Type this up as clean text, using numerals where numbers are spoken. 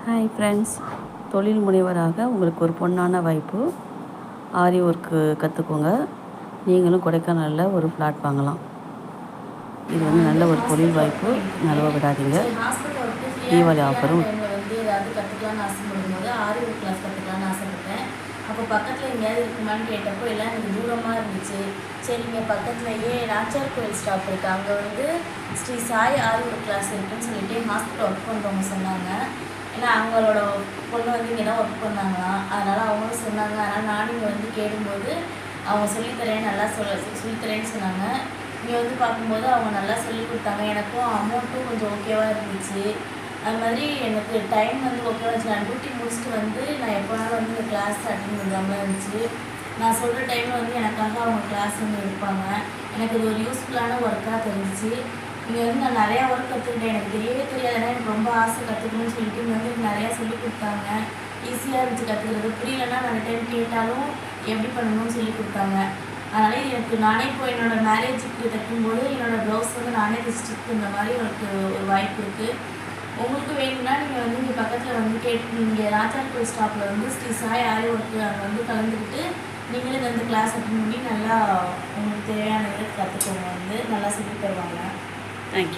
Hi friends, தொழில் முனைவராக உங்களுக்கு ஒரு பொன்னான வாய்ப்பு. ஆரி ஒர்க்கு கற்றுக்கோங்க. நீங்களும் கொடைக்கானலில் ஒரு ஃப்ளாட் வாங்கலாம். இது நல்ல ஒரு தொழில் வாய்ப்பு, நழுவ விடாதீங்க. தீபாவளி ஆஃபரும் ஏதாவது கற்றுக்கலான்னு ஆசைப்படும் போது ஆரி ஒர்க் கிளாஸ் கற்றுக்கலான்னு ஆசைப்பட்டேன். அப்போ பக்கத்தில் எங்கேயாவது இருக்குமான்னு கேட்டப்போ எல்லாம் எனக்கு தூரமாக இருந்துச்சு. சரி, இங்கே பக்கத்துலேயே நாச்சியார் கோயில் ஸ்டாப் இருக்குது, அங்கே ஸ்ரீ சாய் ஆரி ஒர்க் கிளாஸ் இருக்குதுன்னு சொல்லிட்டு ஹாஸ்பிட்டல் ஒர்க் பண்ணுறவங்க சொன்னாங்க. ஏன்னா அவங்களோட பொண்ணு இங்கே தான் ஒர்க் பண்ணாங்களாம். அதனால் அவங்களும் சொன்னாங்க. அதனால் நானும் இங்கே கேடும்போது அவங்க சொல்லித்தரேன், நல்லா சொல்லித்தரேன்னு சொன்னாங்க. இங்கே பார்க்கும்போது அவங்க நல்லா சொல்லி கொடுத்தாங்க. எனக்கும் அமௌண்ட்டும் கொஞ்சம் ஓகேவாக இருந்துச்சு. அது மாதிரி எனக்கு டைம் ஓகேவா இருந்துச்சு. நான் டியூட்டி முடிச்சுட்டு நான் எப்போ வேணாலும் இந்த கிளாஸ் அட்டெண்ட் பண்ணுறாமல் இருந்துச்சு. நான் சொல்கிற டைமில் எனக்காக அவங்க கிளாஸ் எடுப்பாங்க. எனக்கு இது ஒரு யூஸ்ஃபுல்லான ஒர்க்காக தெரிஞ்சிச்சு. இங்கே நான் நிறையா ஒர்க் கற்றுக்கிட்டேன். எனக்கு தெரியவே தெரியாதுன்னா எனக்கு ரொம்ப ஆசை கற்றுக்கணும்னு சொல்லிட்டு இங்கே நிறையா சொல்லி கொடுத்தாங்க. ஈஸியாக இருந்துச்சு கற்றுக்கிறது. புரியலன்னா நான் டைம் கேட்டாலும் எப்படி பண்ணணும்னு சொல்லி கொடுத்தாங்க. அதனால் எனக்கு நானே இப்போ என்னோடய மேரேஜுக்கு தைக்கும்போது என்னோடய ப்ளவுஸ் நானே ஸ்டிச் பண்ணுற மாதிரி எனக்கு ஒரு வாய்ப்பு இருக்குது. உங்களுக்கு வேணும்னா நீங்கள் இங்கே பக்கத்தில் கேட்டு இங்கே நாச்சியார் கோயில் ஸ்டாப்பில் ஸ்ரீ சாய் ஆரி ஒர்க்கு அங்கே கலந்துக்கிட்டு நீங்களே கிளாஸ் அட்டெண்ட் பண்ணி நல்லா உங்களுக்கு தேவையான இதை கற்றுக்கோங்க. நல்லா சொல்லி தருவாங்க. தேங்க்யூ.